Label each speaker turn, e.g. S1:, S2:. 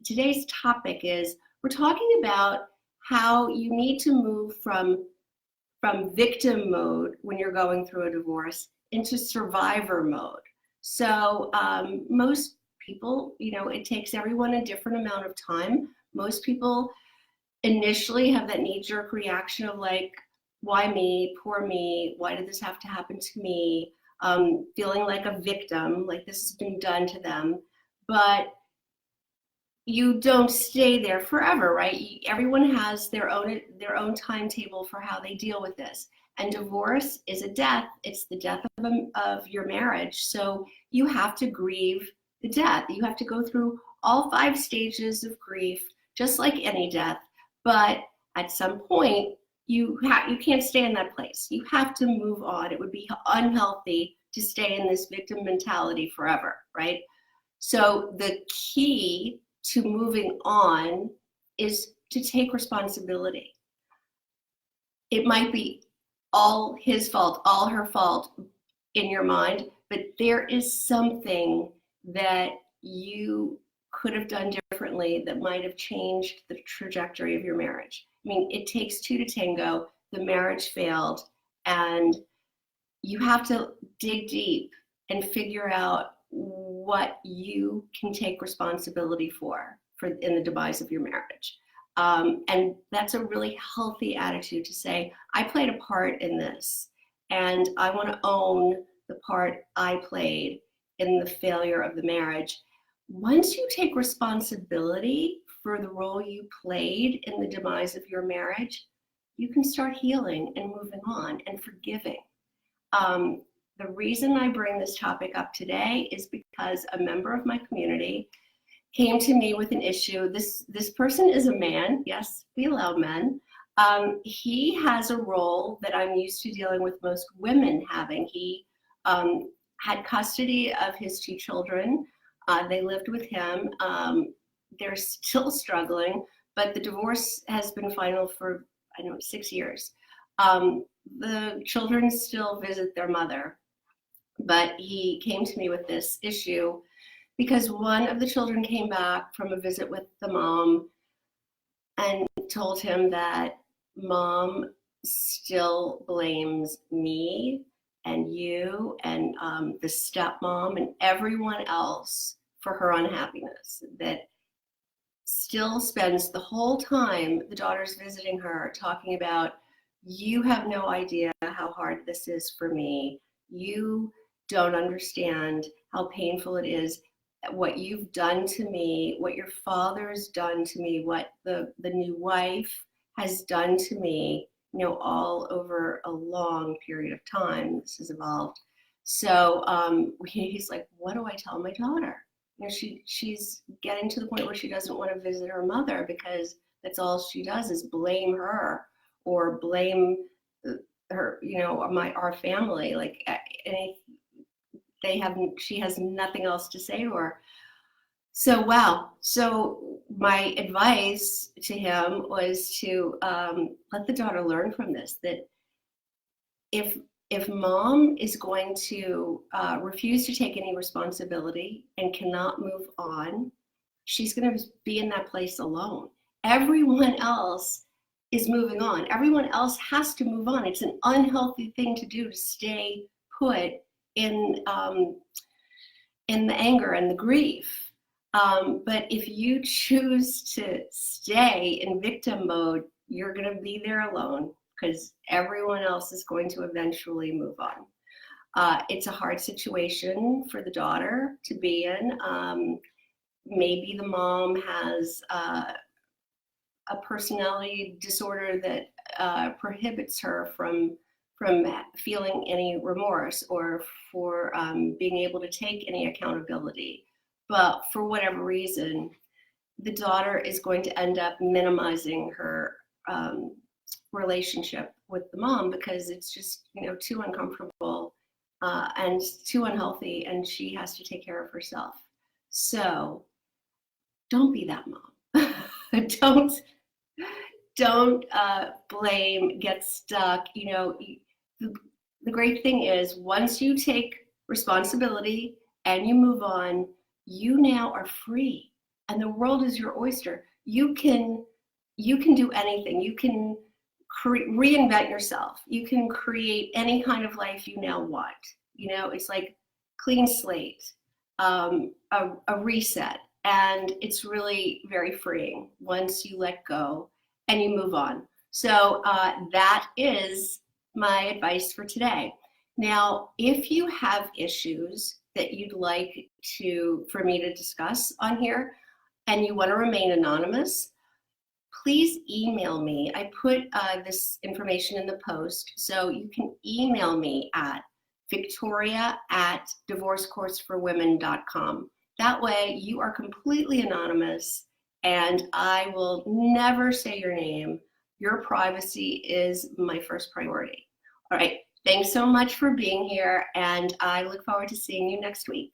S1: today's topic is we're talking about how you need to move from victim mode when you're going through a divorce into survivor mode. So most people, it takes everyone a different amount of time. Most people initially have that knee-jerk reaction of like, why me, poor me, why did this have to happen to me, feeling like a victim, like this has been done to them. But you don't stay there forever, right? Everyone has their own timetable for how they deal with this. And divorce is a death. It's the death of your marriage. So you have to grieve the death. You have to go through all 5 stages of grief, just like any death. But at some point, you can't stay in that place. You have to move on. It would be unhealthy to stay in this victim mentality forever, right? So the key to moving on is to take responsibility. It might be all his fault, all her fault in your mind, but there is something that you could have done differently that might have changed the trajectory of your marriage. I mean, it takes 2 to tango. The marriage failed, and you have to dig deep and figure out what you can take responsibility for in the demise of your marriage. And that's a really healthy attitude to say, I played a part in this, and I want to own the part I played in the failure of the marriage. Once you take responsibility for the role you played in the demise of your marriage, you can start healing and moving on and forgiving. The reason I bring this topic up today is because a member of my community came to me with an issue. This person is a man. Yes, we allow men. He has a role that I'm used to dealing with most women having. He had custody of his 2 children. They lived with him. They're still struggling, but the divorce has been final for, 6 years. The children still visit their mother, but he came to me with this issue because one of the children came back from a visit with the mom and told him that mom still blames me and you and the stepmom and everyone else for her unhappiness, that still spends the whole time the daughter's visiting her talking about, you have no idea how hard this is for me. You don't understand how painful it is, what you've done to me, what your father's done to me, what the new wife has done to me, all over a long period of time. This has evolved. So he's like, what do I tell my daughter? She's getting to the point where she doesn't want to visit her mother because that's all she does is blame her or blame her, our family. Like she has nothing else to say to her. So wow. So my advice to him was to let the daughter learn from this, that if mom is going to refuse to take any responsibility and cannot move on, she's going to be in that place alone. Everyone else is moving on. Everyone else has to move on. It's an unhealthy thing to do, to stay put in the anger and the grief. But if you choose to stay in victim mode, you're going to be there alone because everyone else is going to eventually move on. It's a hard situation for the daughter to be in. Maybe the mom has a personality disorder that prohibits her from feeling any remorse or for being able to take any accountability. But for whatever reason, the daughter is going to end up minimizing her relationship with the mom because it's just, too uncomfortable and too unhealthy, and she has to take care of herself. So don't be that mom. Don't blame, get stuck. The great thing is once you take responsibility and you move on, you now are free. and the world is your oyster. You can do anything. You can reinvent yourself. You can create any kind of life you now want. It's like clean slate, a reset, and it's really very freeing once you let go and you move on. So that is my advice for today. Now, if you have issues that you'd like for me to discuss on here and you want to remain anonymous, please email me. I put this information in the post, so you can email me at victoria@divorcecourseforwomen.com. That way you are completely anonymous and I will never say your name. Your privacy is my first priority. All right, thanks so much for being here, and I look forward to seeing you next week.